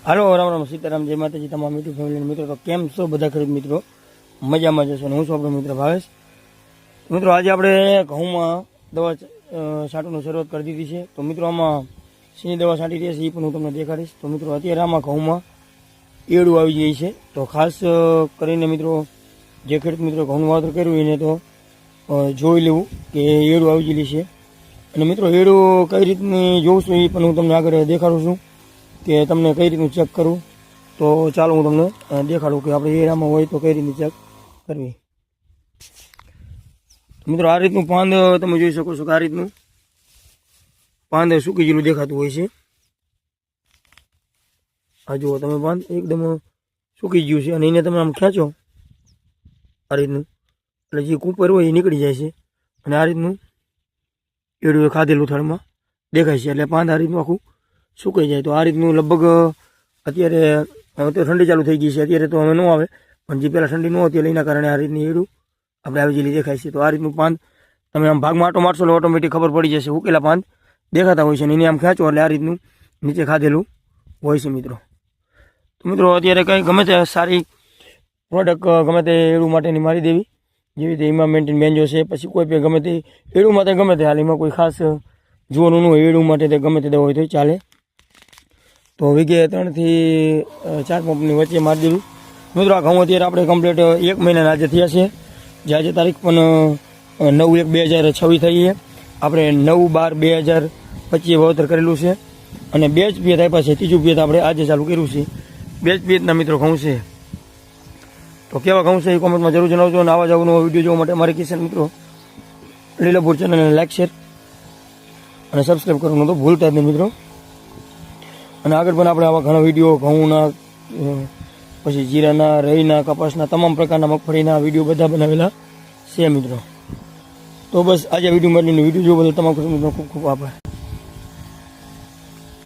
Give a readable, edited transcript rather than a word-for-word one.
હાલો રામ રામ સીતારામ જય માતાજી તમામ યુટ્યુબ ફેમિલી મિત્રો. તો કેમ છો બધા ખેડૂત મિત્રો? મજામાં જશો ને હું છું આપણો મિત્ર ભાવેશ. મિત્રો આજે આપણે ઘઉંમાં દવા છાંટવાની શરૂઆત કરી દીધી છે. તો મિત્રો આમાં શેની દવા છાંટી રહી છે એ પણ હું તમને દેખાડીશ. તો મિત્રો અત્યારે આમાં ઘઉંમાં એડું આવી જાય છે. તો ખાસ કરીને મિત્રો જે ખેડૂત મિત્રો ઘઉંનું વાવેતર કર્યું એને તો જોઈ લેવું કે એડું આવી ગયેલી છે. અને મિત્રો એડું કઈ રીતની જોઉં છું એ પણ હું તમને આગળ દેખાડું છું કે તમને કઈ રીતનું ચેક કરું. તો ચાલો હું તમને દેખાડું કે આપણે એરામાં હોય તો કઈ રીતની ચેક કરવી. મિત્રો આ રીતનું પાંદ તમે જોઈ શકો છો કે આ રીતનું પાંદ સૂકી જેલું દેખાતું હોય છે. આ જુઓ તમે પાંદ એકદમ સૂકી ગયું છે અને એને તમે આમ ખેંચો આ રીતનું એટલે જે કૂપર હોય એ નીકળી જાય છે અને આ રીતનું એડું ખાધેલું થળમાં દેખાય છે. એટલે પાંદ આ રીતનું આખું સુકાઈ જાય. તો આ રીતનું લગભગ અત્યારે ઠંડી ચાલુ થઈ ગઈ છે. અત્યારે તો હવે ન આવે પણ જે પહેલાં ઠંડી ન હતી એટલે એના કારણે આ રીતની એડું આપણે આવી જેલી દેખાય છે. તો આ રીતનું પાંદ તમે આમ ભાગમાં આટો મારશો એટલે ઓટોમેટિક ખબર પડી જશે. ઉકેલા પાંદ દેખાતા હોય છે અને એને આમ ખેંચો એટલે આ રીતનું નીચે ખાધેલું હોય છે મિત્રો. તો મિત્રો અત્યારે કંઈ ગમે તે સારી પ્રોડક્ટ ગમે તે એડું માટેની મારી દેવી, જેવી રીતે એમાં મેન્ટેન બેન્જો છે, પછી કોઈ પણ ગમે તે એડું માટે ગમે તે હાલ એમાં કોઈ ખાસ જોવાનું ન હોય. એડું માટે તે ગમે તે દવા હોય તો ચાલે. તો વીઘે 3 થી 4 પંપની વચ્ચે મારી દેવી. મિત્રો આ ઘઉં અત્યારે આપણે કમ્પ્લીટ 1 મહિનાના આજે થયા છે. જે આજે તારીખ પણ 9/1/2026 થઈ છે. આપણે 9/12/2025 વાવેતર કરેલું છે અને 2 જ પિયત આપ્યા છે. ત્રીજું પિયત આપણે આજે ચાલુ કર્યું છે. 2 જ પિયતના મિત્રો ઘઉં છે. તો કેવા ઘઉં છે એ કોમેન્ટમાં જરૂર જણાવજો. અને આવા જ નવો વિડીયો જોવા માટે અમારી કિસાન મિત્રો લીલાપુર ચેનલને લાઈક શેર અને સબસ્ક્રાઈબ કરવાનું તો ભૂલતા જ નહીં મિત્રો. અને આગળ પણ આપણે આવા ઘણા વિડીયો ઘઉંના પછી જીરાના, રઈના, કપાસના, તમામ પ્રકારના મગફળીના વિડીયો બધા બનાવેલા છે મિત્રો. તો બસ આજે વિડીયોમાં એટલું. વિડીયો જોવા બદલ તમામ મિત્રો ખૂબ ખૂબ આભાર.